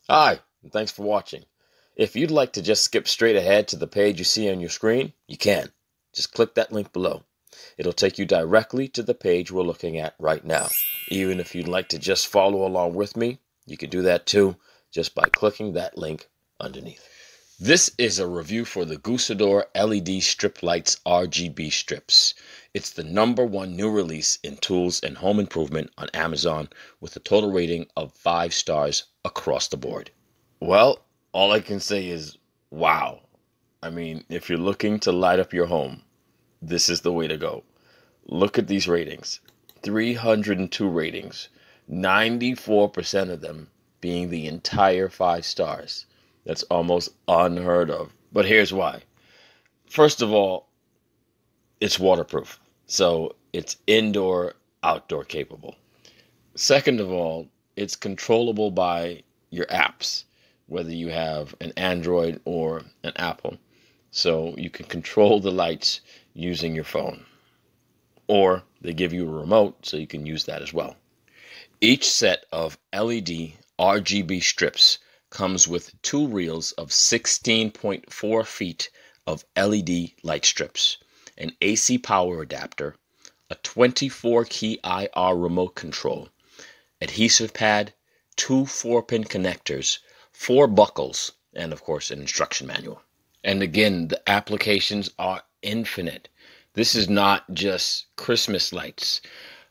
Hi, and thanks for watching. If you'd like to just skip straight ahead to the page you see on your screen, you can. Just click that link below. It'll take you directly to the page we're looking at right now. Even if you'd like to just follow along with me, you can do that too, just by clicking that link underneath. This is a review for the Gusodor LED Strip Lights RGB strips. It's the #1 new release in tools and home improvement on Amazon with a total rating of 5 stars across the board. Well, all I can say is wow. I mean, if you're looking to light up your home, this is the way to go. Look at these ratings. 302 ratings, 94% of them being the entire 5 stars. That's almost unheard of. But here's why. First of all, it's waterproof. So it's indoor, outdoor capable. Second of all, it's controllable by your apps, whether you have an Android or an Apple. So you can control the lights using your phone. Or they give you a remote so you can use that as well. Each set of LED RGB strips comes with 2 reels of 16.4 feet of LED light strips, an AC power adapter, a 24-key IR remote control, adhesive pad, 2 4-pin connectors, 4 buckles, and of course an instruction manual. And again, the applications are infinite. This is not just Christmas lights.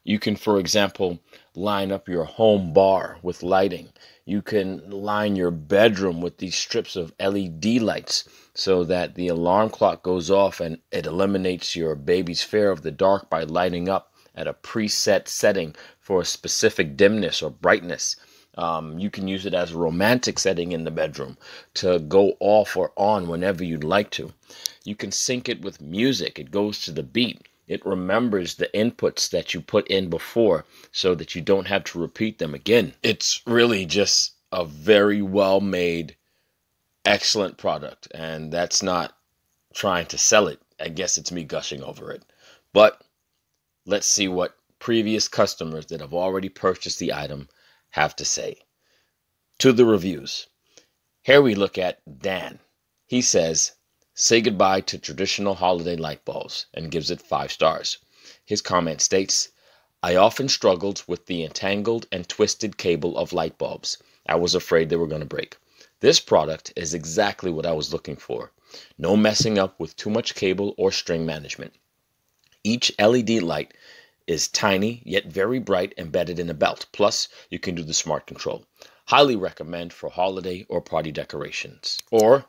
You can, for example, line up your home bar with lighting. You can line your bedroom with these strips of LED lights so that the alarm clock goes off and it eliminates your baby's fear of the dark by lighting up at a preset setting for a specific dimness or brightness. You can use it as a romantic setting in the bedroom to go off or on whenever you'd like to. You can sync it with music. It goes to the beat. It remembers the inputs that you put in before so that you don't have to repeat them again. It's really just a very well-made, excellent product. And that's not trying to sell it. I guess it's me gushing over it. But let's see what previous customers that have already purchased the item have to say. To the reviews. Here we look at Dan. He says, "Say goodbye to traditional holiday light bulbs," and gives it 5 stars. His comment states, "I often struggled with the entangled and twisted cable of light bulbs. I was afraid they were going to break. This product is exactly what I was looking for. No messing up with too much cable or string management. Each LED light is tiny yet very bright, embedded in a belt. Plus, you can do the smart control. Highly recommend for holiday or party decorations." Or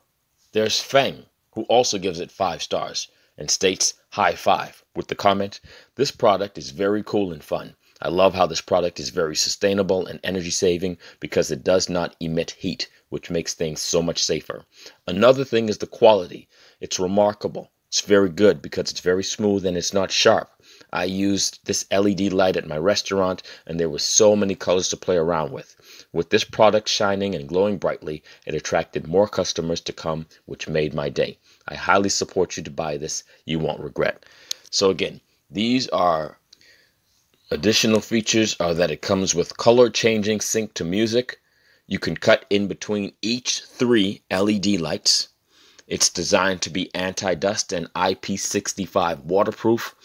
there's Feng, who also gives it 5 stars and states high 5 with the comment, "This product is very cool and fun. I love how this product is very sustainable and energy saving because it does not emit heat, which makes things so much safer. Another thing is the quality. It's remarkable. It's very good because it's very smooth and it's not sharp. I used this LED light at my restaurant and there were so many colors to play around with. With this product shining and glowing brightly, it attracted more customers to come, which made my day. I highly support you to buy this. You won't regret." So again, these are additional features are that it comes with color changing sync to music. You can cut in between each 3 LED lights. It's designed to be anti-dust and IP65 waterproof,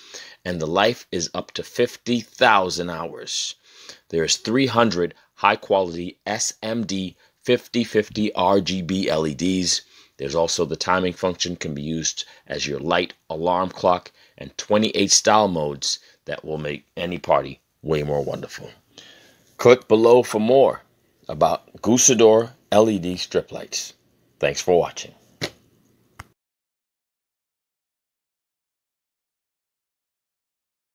and the life is up to 50,000 hours. There's 300 high-quality SMD 5050 RGB LEDs. There's also the timing function can be used as your light alarm clock, and 28 style modes that will make any party way more wonderful. Click below for more about Gusodor LED strip lights. Thanks for watching.